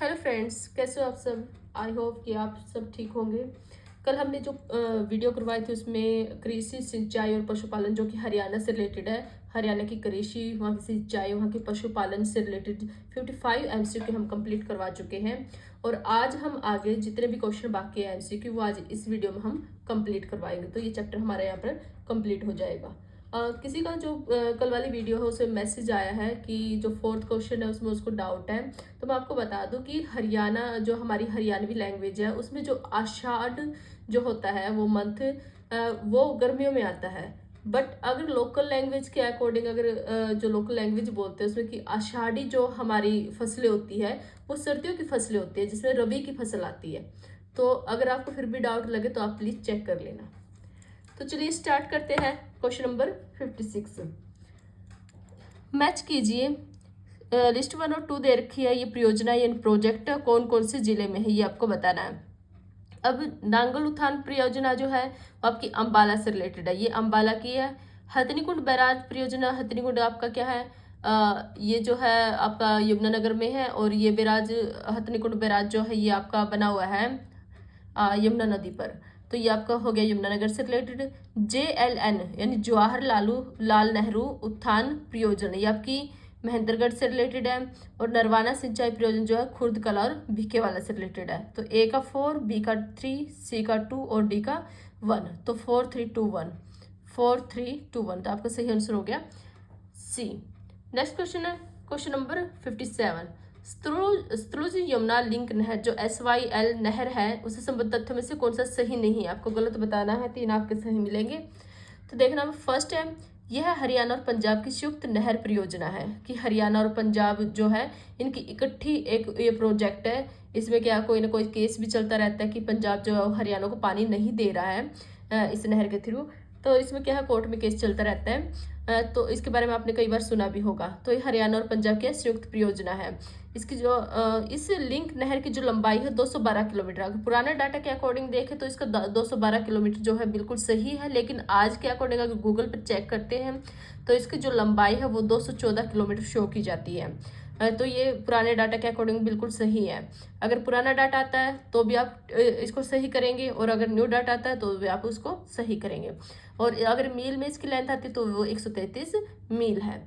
Hello friends, कैसे हो आप सब। आई होप कि आप सब ठीक होंगे। कल हमने जो वीडियो करवाई थी उसमें कृषि सिंचाई और पशुपालन जो कि हरियाणा से रिलेटेड है। हरियाणा की कृषि, वहाँ की सिंचाई, वहाँ के पशुपालन से रिलेटेड 55 एमसीक्यू हम कंप्लीट करवा चुके हैं। और आज हम आगे जितने भी क्वेश्चन बाकी है एमसीक्यू वो आज इस वीडियो में हम कंप्लीट करवाएंगे। तो ये चैप्टर हमारे यहाँ पर कंप्लीट हो जाएगा। किसी का जो कल वाली वीडियो है उसमें मैसेज आया है कि जो फोर्थ क्वेश्चन है उसमें उसको डाउट है। तो मैं आपको बता दूं कि हरियाणा जो हमारी हरियाणवी लैंग्वेज है उसमें जो आषाढ़ जो होता है वो मंथ वो गर्मियों में आता है। बट अगर लोकल लैंग्वेज के अकॉर्डिंग अगर जो लोकल लैंग्वेज बोलते हैं उसमें कि आषाढ़ी जो हमारी फसलें होती है वो सर्दियों की फसलें होती है जिसमें रबी की फसल आती है। तो अगर आपको फिर भी डाउट लगे तो आप प्लीज चेक कर लेना। तो चलिए स्टार्ट करते हैं। क्वेश्चन नंबर 56 मैच कीजिए। लिस्ट 1 और 2 दे रखी है। ये परियोजना या प्रोजेक्ट कौन कौन से जिले में है ये आपको बताना है। अब नांगल उथान परियोजना जो है वो आपकी अंबाला से रिलेटेड है। ये अंबाला की है। हथनीकुंड बैराज परियोजना, हथनीकुंड आपका क्या है, ये जो है आपका यमुनानगर में है। और ये बैराज हथनीकुंड बैराज जो है ये आपका बना हुआ है यमुना नदी पर। तो ये आपका हो गया यमुनानगर से रिलेटेड। JLN यानी जवाहर लाल नेहरू उत्थान परियोजना, ये आपकी महेंद्रगढ़ से रिलेटेड है। और नरवाना सिंचाई परियोजना जो है खुर्द कला और भिकेवाला से रिलेटेड है। तो A का 4, B का 3, C का 2 और D का 1। तो 4 3 2 1, 4 3 2 1। तो आपका सही आंसर हो गया C। नेक्स्ट क्वेश्चन है question number 57। Sutlej Yamuna link नहर जो SYL नहर है उससे संबंधित तथ्यों में से कौन सा सही नहीं है, आपको गलत बताना है। 3 आपके सही मिलेंगे। तो देखना फर्स्ट है, यह हरियाणा और पंजाब की संयुक्त नहर परियोजना है। कि हरियाणा और पंजाब जो है इनकी इकट्ठी एक ये प्रोजेक्ट है। इसमें क्या कोई ना कोई केस भी चलता रहता है कि पंजाब जो है हरियाणा को पानी नहीं दे रहा है इस नहर के थ्रू। तो इसमें क्या है कोर्ट में केस चलता रहता है। तो इसके बारे में आपने कई बार सुना भी होगा। तो ये हरियाणा और पंजाब की संयुक्त परियोजना है। इसकी जो इस लिंक नहर की जो लंबाई है 212 किलोमीटर। अगर पुराने डाटा के अकॉर्डिंग देखें तो इसका 212 किलोमीटर जो है बिल्कुल सही है। लेकिन आज के अकॉर्डिंग अगर गूगल पर चेक करते हैं तो इसकी जो लंबाई है वो 214 किलोमीटर शो की जाती है। तो ये पुराने डाटा के अकॉर्डिंग बिल्कुल सही है। अगर पुराना डाटा आता है तो भी आप इसको सही करेंगे और अगर न्यू डाटा आता है तो भी आप उसको सही करेंगे। और अगर मील में इसकी लेंथ आती है तो वो 133 मील है।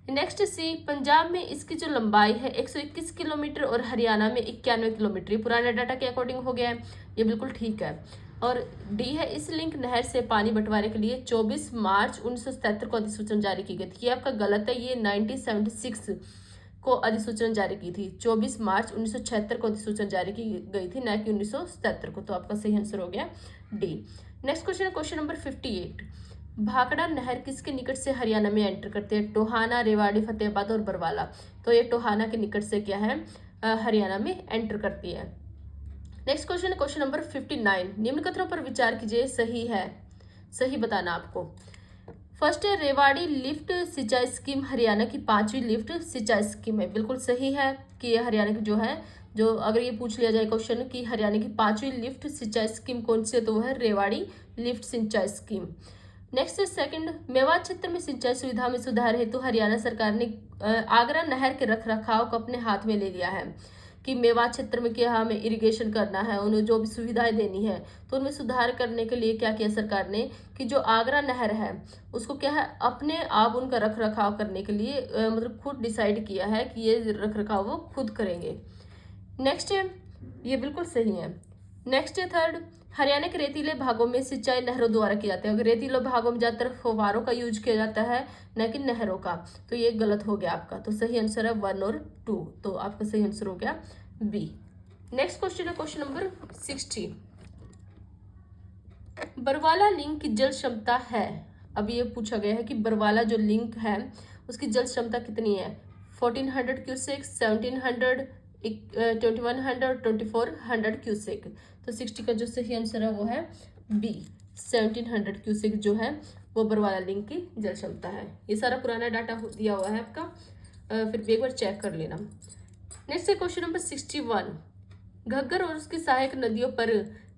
नेक्स्ट सी, पंजाब में इसकी जो लंबाई है 121 किलोमीटर और हरियाणा में 91 किलोमीटर। ये पुराने डाटा के अकॉर्डिंग हो गया है, ये बिल्कुल ठीक है। और डी है, इस लिंक नहर से पानी बंटवारे के लिए 24 मार्च 1977 को अधिसूचना जारी की गई थी। ये आपका गलत है, ये 1976 को अधिसूचना जारी की थी। 24 मार्च 1976 को अधिसूचना जारी की गई थी, न कि 1977 को। तो आपका सही आंसर हो गया डी। नेक्स्ट क्वेश्चन है क्वेश्चन नंबर 58। भाखड़ा नहर किसके निकट से हरियाणा में एंटर करते हैं? टोहाना, रेवाड़ी, फतेहाबाद और बरवाला। तो ये टोहाना के निकट से क्या है हरियाणा में एंटर करती है। नेक्स्ट क्वेश्चन है क्वेश्चन नंबर 59। निम्न कथनों पर विचार कीजिए, सही है, सही बताना आपको। फर्स्ट है, रेवाड़ी लिफ्ट सिंचाई स्कीम हरियाणा की 5वीं लिफ्ट सिंचाई स्कीम है। बिल्कुल सही है कि ये हरियाणा की जो है, जो अगर ये पूछ लिया जाए क्वेश्चन कि हरियाणा की 5वीं लिफ्ट सिंचाई स्कीम कौन सी है तो वो है रेवाड़ी लिफ्ट सिंचाई स्कीम। नेक्स्ट है सेकंड, मेवात क्षेत्र में सिंचाई सुविधा में सुधार हेतु हरियाणा सरकार ने आगरा नहर के रखरखाव को अपने हाथ में ले लिया है। कि मेवात क्षेत्र में क्या हमें इरिगेशन करना है, उन्हें जो भी सुविधाएं देनी है तो उनमें सुधार करने के लिए क्या किया सरकार ने कि जो आगरा नहर है उसको क्या है अपने आप उनका रखरखाव करने के लिए मतलब खुद डिसाइड किया है कि ये रखरखाव वो खुद करेंगे। नेक्स्ट है, ये बिल्कुल सही है। नेक्स्ट है थर्ड, हरियाणा के रेतीले भागों में सिंचाई नहरों द्वारा की जाती है। अगर रेतीले भागों में ज्यादातर फव्वारों का यूज किया जाता है न कि नहरों का। तो ये गलत हो गया आपका। तो सही आंसर है 1 और 2। तो आपका सही आंसर हो गया बी। नेक्स्ट क्वेश्चन है क्वेश्चन नंबर 60। बरवाला लिंक की जल क्षमता है। अब ये पूछा गया है कि बरवाला जो लिंक है उसकी जल क्षमता कितनी है? 1400 क्यूसेक, 1700, 2100, 2400 क्यूसेक। तो 60 का जो सही आंसर है वो है बी, 1700 क्यूसेक जो है वो बरवाला लिंक की जल क्षमता है। ये सारा पुराना डाटा दिया हुआ है आपका, फिर भी एक बार चेक कर लेना। नेक्स्ट है क्वेश्चन नंबर 61। घग्गर और उसकी सहायक नदियों पर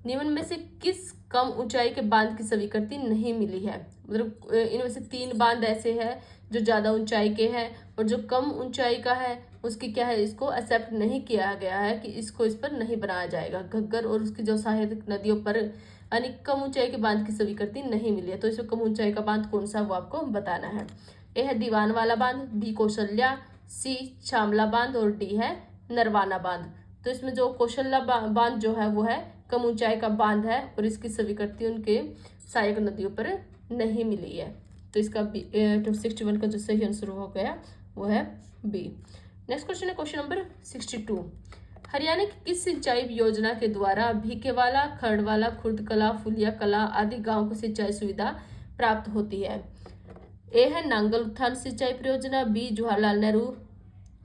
निम्न में से किस कम ऊंचाई के बांध की स्वीकृति नहीं मिली है? मतलब इनमें से 3 बांध ऐसे हैं जो ज़्यादा ऊंचाई के हैं, और जो कम ऊंचाई का है उसकी क्या है, इसको एक्सेप्ट नहीं किया गया है कि इसको इस पर नहीं बनाया जाएगा। घग्गर और उसकी जो सहायक नदियों पर यानी कम ऊंचाई के बांध की स्वीकृति नहीं मिली है। तो इसमें कम ऊंचाई का बांध कौन सा वो आपको बताना है। ए है दीवान वाला बांध, बी कौशल्या, सी शामला बांध और डी है नरवाना बांध। तो इसमें जो कौशल्या बांध जो है वो है कम ऊंचाई का बांध है और इसकी स्वीकृति उनके सहायक नदियों पर नहीं मिली है। तो इसका 61 का जो सही आंसर हो गया वो है बी। नेक्स्ट क्वेश्चन है क्वेश्चन नंबर 62। हरियाणा की किस सिंचाई योजना के द्वारा भीकेवाला, खरड़वाला, खुर्दकला, फुलिया कला आदि गांव को सिंचाई सुविधा प्राप्त होती है। ए है नांगल उत्थान सिंचाई परियोजना, बी जवाहरलाल नेहरू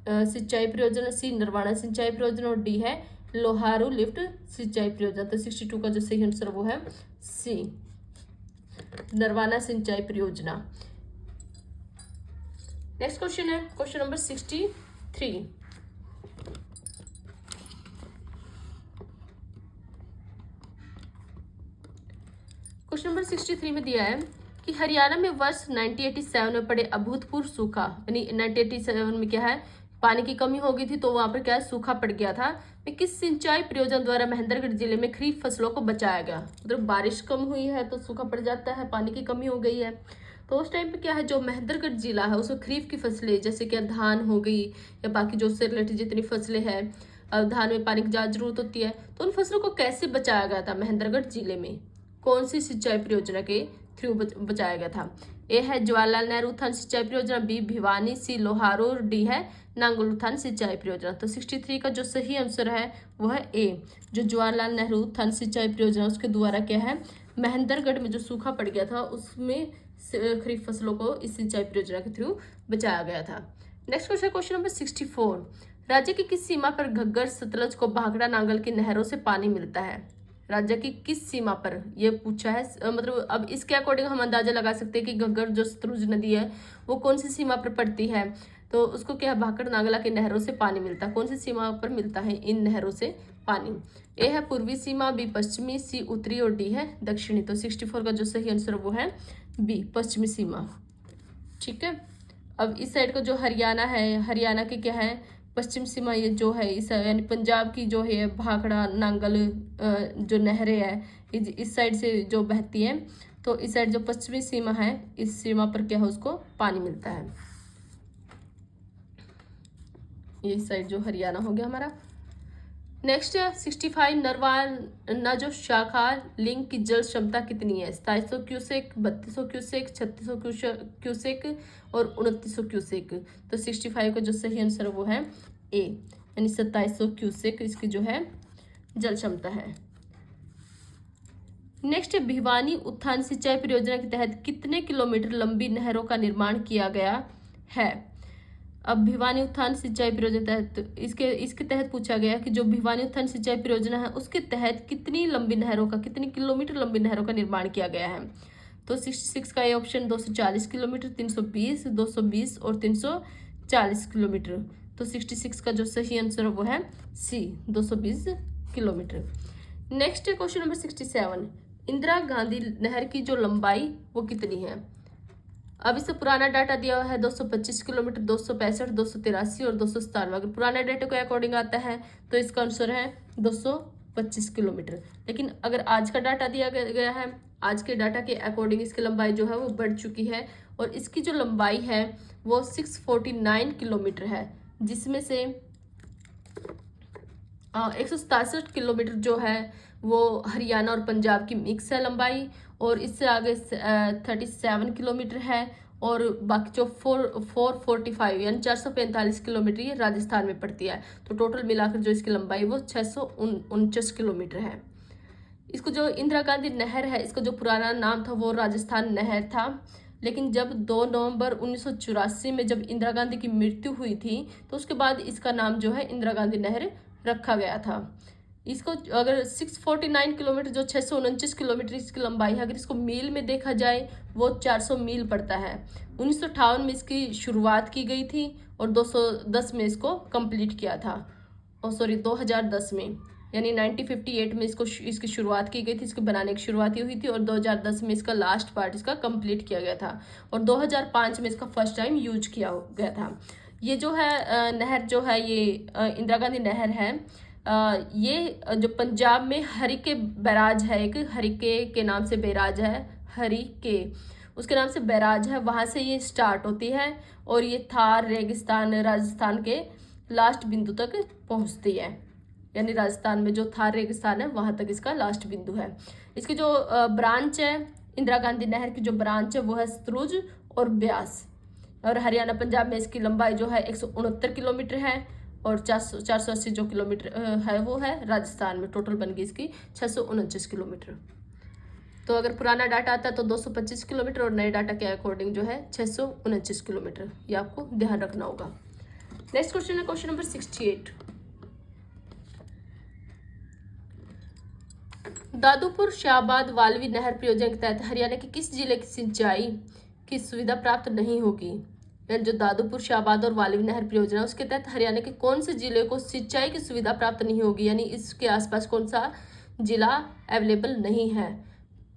सिंचाई परियोजना, सी नरवाना सिंचाई परियोजना और डी है लोहारू लिफ्ट सिंचाई परियोजना। तो 62 का जो सही आंसर वो है सी नरवाना सिंचाई परियोजना। नेक्स्ट क्वेश्चन है क्वेश्चन नंबर 63। क्वेश्चन नंबर 63 में दिया है कि हरियाणा में वर्ष 1987 में पड़े अभूतपूर्व सूखा, यानी 1987 में क्या है पानी की कमी हो गई थी तो वहां पर क्या है सूखा पड़ गया था, में किस सिंचाई परियोजना द्वारा महेंद्रगढ़ जिले में खरीफ फसलों को बचाया गया। मतलब बारिश कम हुई है तो सूखा पड़ जाता है, पानी की कमी हो गई है, तो उस टाइम पे क्या है जो महेंद्रगढ़ जिला है उसमें खरीफ की फसलें जैसे क्या धान हो गई या बाकी जो उससे रिलेटेड जितनी फसलें हैं, धान में पानी की ज़्यादा जरूरत होती है, तो उन फसलों को कैसे बचाया गया था महेंद्रगढ़ जिले में, कौन सी सिंचाई परियोजना के थ्रू बचाया गया था। ए है जवाहरलाल नेहरू उत्थान सिंचाई परियोजना, बी भिवानी, सी लोहारू और डी है नांगल उत्थान सिंचाई परियोजना। तो 63 का जो सही आंसर है वो है ए, जो जवाहरलाल नेहरू उत्थान सिंचाई परियोजना उसके द्वारा क्या है महेंद्रगढ़ में जो सूखा पड़ गया था उसमें खरीफ फसलों को इस सिंचाई परियोजना के थ्रू बचाया गया था। Next question question number 64। राज्य की किस सीमा पर घग्गर, सतलज को भाखड़ा, नांगल की नहरों से पानी मिलता है। राज्य की किस सीमा पर ये पूछा है, मतलब अब इसके अकॉर्डिंग हम अंदाजा लगा सकते हैं कि घग्गर जो सतलुज नदी है वो कौन सी सीमा पर पड़ती है, तो उसको क्या है भाखड़ नांगला की नहरों से पानी मिलता है। कौन सी सीमा पर मिलता है इन नहरों से पानी। ए है पूर्वी सीमा, बी पश्चिमी, सी उत्तरी और डी है दक्षिणी। तो 64 का जो सही आंसर वो है बी पश्चिमी सीमा। ठीक है, अब इस साइड का जो हरियाणा है, हरियाणा की क्या है पश्चिम सीमा, ये जो है इस यानी पंजाब की जो है भाखड़ा नांगल जो नहरें है इस साइड से जो बहती है, तो इस साइड जो पश्चिमी सीमा है इस सीमा पर क्या है उसको पानी मिलता है। ये साइड जो हरियाणा हो गया हमारा। नेक्स्ट है 65। नरवाना जो शाखा लिंक की जल क्षमता कितनी है। 2700 क्यूसेक, 3200 क्यूसेक, 3600 क्यूसेक और 2900 क्यूसेक। तो 65 का जो सही आंसर वो है ए, यानी 2700 क्यूसेक इसकी जो है जल क्षमता है। नेक्स्ट है भिवानी उत्थान सिंचाई परियोजना के तहत कितने किलोमीटर लंबी नहरों का निर्माण किया गया है। अब भिवानी उत्थान सिंचाई परियोजना तहत इसके तहत पूछा गया कि जो भिवानी उत्थान सिंचाई परियोजना है उसके तहत कितनी लंबी नहरों का, कितनी किलोमीटर लंबी नहरों का निर्माण किया गया है। तो 66 का ये ऑप्शन 240 किलोमीटर, 320, 220 और 340 किलोमीटर। तो 66 का जो सही आंसर वो है सी 220 kilometre. Next question number 67। Indira Gandhi नहर की जो लंबाई वो कितनी है। अब इससे पुराना डाटा दिया हुआ है 225 किलोमीटर, 265, 283 और 297। अगर पुराने डाटा के अकॉर्डिंग आता है तो इसका आंसर है 225 किलोमीटर। लेकिन अगर आज का डाटा दिया गया है, आज के डाटा के अकॉर्डिंग इसकी लंबाई जो है वो बढ़ चुकी है और इसकी जो लंबाई है वो 649 किलोमीटर है, जिसमें से 167 किलोमीटर जो है वो हरियाणा और पंजाब की मिक्स है लंबाई, और इससे आगे 37 किलोमीटर है और बाकी जो 445 यानी 445 किलोमीटर ये राजस्थान में पड़ती है। तो टोटल मिलाकर जो इसकी लंबाई वो 649 किलोमीटर है। इसको जो इंदिरा गांधी नहर है इसका जो पुराना नाम था वो राजस्थान नहर था, लेकिन जब 2 नवंबर 1984 में जब इंदिरा गांधी की मृत्यु हुई थी तो उसके बाद इसका नाम जो है इंदिरा गांधी नहर रखा गया था। इसको अगर 649 किलोमीटर जो 649 किलोमीटर इसकी लंबाई है, अगर इसको मील में देखा जाए वो 400 मील पड़ता है। 1958 में इसकी शुरुआत की गई थी और 2010 में इसको कंप्लीट किया था, और 2010 में यानी 1958 में इसकी शुरुआत की गई थी, इसके बनाने की शुरुआत हुई थी और 2010 में इसका लास्ट पार्ट इसका कंप्लीट किया गया था और 2005 में इसका फर्स्ट टाइम यूज किया गया था। ये जो है नहर जो है ये इंदिरा गांधी नहर है। ये जो पंजाब में हरिके बैराज है, एक हरिके के नाम से बैराज है, हरिके उसके नाम से बैराज है, वहाँ से ये स्टार्ट होती है और ये थार रेगिस्तान राजस्थान के लास्ट बिंदु तक पहुँचती है। यानी राजस्थान में जो थार रेगिस्तान है वहाँ तक इसका लास्ट बिंदु है। इसकी जो ब्रांच है इंदिरा गांधी नहर की जो ब्रांच है वो है सतलुज और ब्यास। और हरियाणा पंजाब में इसकी लंबाई जो है 169 किलोमीटर है और 480 जो किलोमीटर है वो है राजस्थान में। टोटल बन गई इसकी 629 किलोमीटर। तो अगर पुराना डाटा आता है तो 225 किलोमीटर और नए डाटा के अकॉर्डिंग जो है 629 किलोमीटर। ये आपको ध्यान रखना होगा। नेक्स्ट क्वेश्चन है क्वेश्चन नंबर 68। दादूपुर शाहबाद वाल्वी नहर परियोजना के तहत हरियाणा के किस जिले की सिंचाई की सुविधा प्राप्त नहीं होगी? यानी जो दादूपुर शाहबाद और वाल्वी नहर परियोजना उसके तहत हरियाणा के कौन से जिले को सिंचाई की सुविधा प्राप्त नहीं होगी, यानी इसके आसपास कौन सा जिला अवेलेबल नहीं है?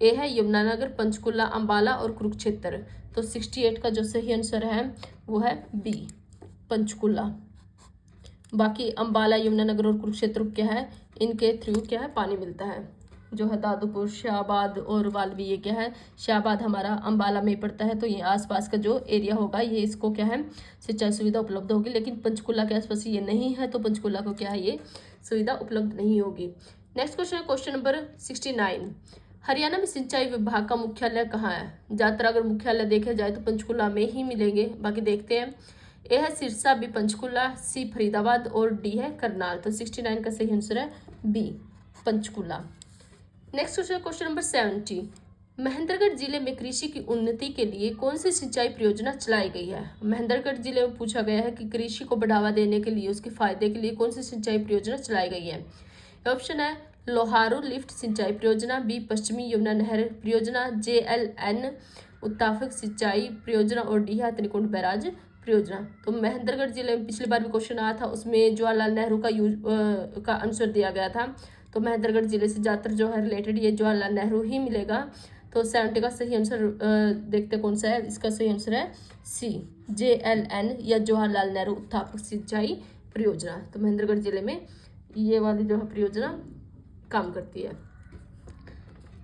ए है यमुनानगर, पंचकुला, अंबाला और कुरुक्षेत्र। तो 68 का जो सही आंसर है वो है बी, पंचकुला। बाकी अंबाला, यमुनानगर और कुरुक्षेत्र क्या है, इनके थ्रू क्या है पानी मिलता है। जो है दादूपुर, शाहबाद और वाल्वी ये क्या है, शाहबाद हमारा अंबाला में पड़ता है, तो ये आसपास का जो एरिया होगा ये इसको क्या है सिंचाई सुविधा उपलब्ध होगी। लेकिन पंचकुला के आसपास ये नहीं है तो पंचकुला को क्या है ये सुविधा उपलब्ध नहीं होगी। नेक्स्ट क्वेश्चन है क्वेश्चन नंबर 69। हरियाणा में सिंचाई विभाग का मुख्यालय कहाँ है? ज़्यादातर अगर मुख्यालय देखे जाए तो पंचकुला में ही मिलेंगे। बाकी देखते हैं। ए है सिरसा, बी पंचकुला, सी फरीदाबाद और डी है करनाल। तो 69 का सही आंसर है बी, पंचकुला। नेक्स्ट क्वेश्चन है क्वेश्चन नंबर 70। महेंद्रगढ़ जिले में कृषि की उन्नति के लिए कौन सी सिंचाई परियोजना चलाई गई है? महेंद्रगढ़ जिले में पूछा गया है कि कृषि को बढ़ावा देने के लिए, उसके फायदे के लिए कौन सी सिंचाई परियोजना चलाई गई है। ऑप्शन है लोहारू लिफ्ट सिंचाई परियोजना, बी पश्चिमी यमुना नहर परियोजना, JLN उत्तापक सिंचाई परियोजना और डी है त्रिकुंड बैराज परियोजना। तो महेंद्रगढ़ जिले में पिछली बार भी क्वेश्चन आया था, उसमें जवाहरलाल नेहरू का आंसर दिया गया था। तो महेंद्रगढ़ जिले से ज़्यादातर जो है रिलेटेड ये जवाहरलाल नेहरू ही मिलेगा। तो 70 का सही आंसर देखते कौन सा है। इसका सही आंसर है सी, JLN या जवाहरलाल नेहरू उत्थापक सिंचाई परियोजना। तो महेंद्रगढ़ जिले में ये वाली जो है परियोजना काम करती है।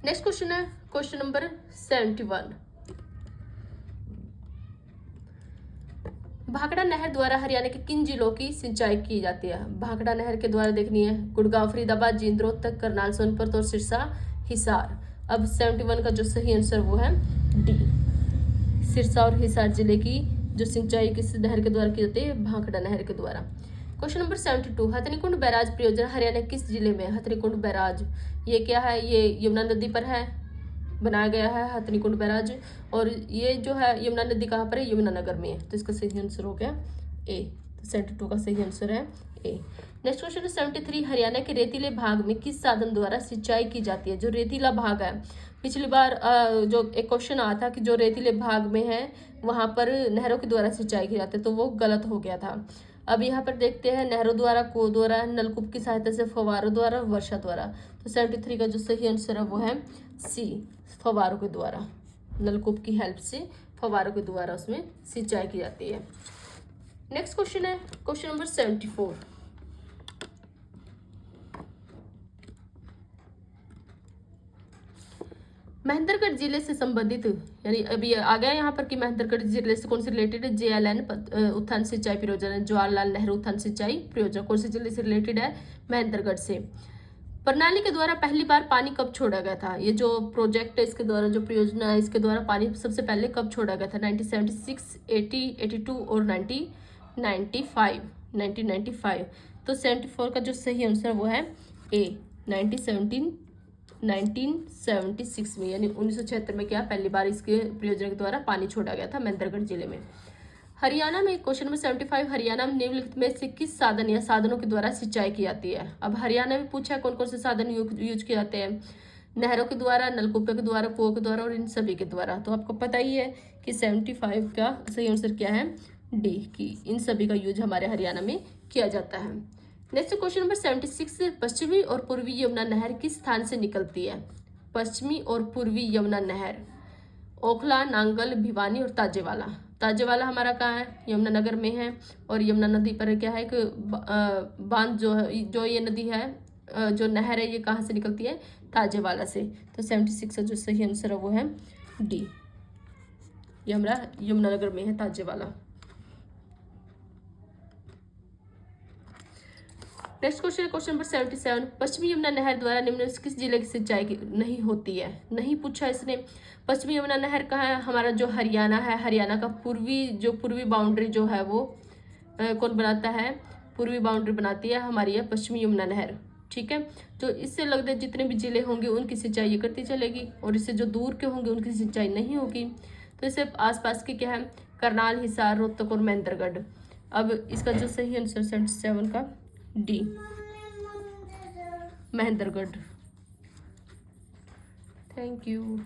नेक्स्ट क्वेश्चन है क्वेश्चन नंबर 71। भाखड़ा नहर द्वारा हरियाणा के किन जिलों की सिंचाई की जाती है? भाखड़ा नहर के द्वारा देखनी है गुड़गांव, फरीदाबाद, जींद, रोहतक, करनाल, सोनभद्र और सिरसा, हिसार। अब 71 का जो सही आंसर वो है डी, सिरसा और हिसार जिले की जो सिंचाई किस नहर के द्वारा की जाती है? भाखड़ा नहर के द्वारा। Question number 72। हथनीकुंड बैराज परियोजना हरियाणा किस जिले में? हथनीकुंड बैराज ये क्या है, ये यमुना नदी पर है, बनाया गया है हथनीकुंड बैराज। और ये जो है यमुना नदी कहाँ पर है? यमुनानगर में है। तो इसका सही आंसर हो गया ए। तो 72 का सही आंसर है ए। नेक्स्ट क्वेश्चन है 73। हरियाणा के रेतीले भाग में किस साधन द्वारा सिंचाई की जाती है? जो रेतीला भाग है, पिछली बार जो एक क्वेश्चन आया था कि जो रेतीले भाग में है वहाँ पर नहरों के द्वारा सिंचाई की जाती है, तो वो गलत हो गया था। अब यहाँ पर देखते हैं नहरों द्वारा, कुओं द्वारा, नलकूप की सहायता से, फव्वारों द्वारा, वर्षा द्वारा। तो 73 का जो सही आंसर है वो है सी, फव्वारों के द्वारा। नलकूप की हेल्प से फव्वारों के द्वारा उसमें सिंचाई की जाती है। नेक्स्ट क्वेश्चन है क्वेश्चन नंबर 74। महेंद्रगढ़ जिले से संबंधित, यानी अभी आ गया यहाँ पर कि महेंद्रगढ़ जिले से कौन से रिलेटेड है? JLN उत्थान सिंचाई परियोजना, जवाहरलाल नेहरू उत्थान सिंचाई परियोजना कौन से जिले से रिलेटेड है? महेंद्रगढ़ से। प्रणाली के द्वारा पहली बार पानी कब छोड़ा गया था? ये जो प्रोजेक्ट है इसके द्वारा, जो परियोजना है इसके द्वारा पानी सबसे पहले कब छोड़ा गया था? 1976, 80, 82 और 1995। तो 74 का जो सही आंसर वो है ए, 1976 में, यानी 1976 में क्या पहली बार इसके परियोजना के द्वारा पानी छोड़ा गया था महेंद्रगढ़ जिले में। हरियाणा में क्वेश्चन नंबर 75। हरियाणा में निम्नलिखित में से किस साधन या साधनों के द्वारा सिंचाई की जाती है? अब हरियाणा में पूछा कौन कौन से साधन यूज किए जाते हैं? नहरों के द्वारा, नलकूपों के द्वारा, कुओं के द्वारा और इन सभी के द्वारा। तो आपको पता ही है कि 75 का सही आंसर क्या है डी, कि इन सभी का यूज हमारे हरियाणा में किया जाता है। नेक्स्ट क्वेश्चन नंबर 76, पश्चिमी और पूर्वी यमुना नहर किस स्थान से निकलती है? पश्चिमी और पूर्वी यमुना नहर, ओखला, नांगल, भिवानी और ताजेवाला। ताजेवाला हमारा कहाँ है? यमुनानगर में है। और यमुना नदी पर क्या है कि बांध जो है, जो ये नदी है, जो नहर है, ये कहाँ से निकलती है? ताजेवाला से। तो 76 का जो सही आंसर है वो है डी, ये हमारा यमुनानगर में है Tajewala. Next question, question number 77, पश्चिमी यमुना नहर द्वारा निम्नलिखित किस जिले की सिंचाई नहीं होती है? नहीं पूछा इसने। पश्चिमी यमुना नहर कहाँ है? हमारा जो हरियाणा है, हरियाणा का पूर्वी बाउंड्री जो है वो कौन बनाता है? पूर्वी बाउंड्री बनाती है हमारी है पश्चिमी यमुना नहर। ठीक है, तो इससे लगते जितने भी जिले होंगे उनकी सिंचाई ये करती चलेगी, और इससे जो दूर के होंगे उनकी सिंचाई नहीं होगी। तो इससे आसपास के क्या है? करनाल, हिसार, रोहतक और महेंद्रगढ़। अब इसका जो सही आंसर 77 का डी, महेंद्रगढ़। Thank you.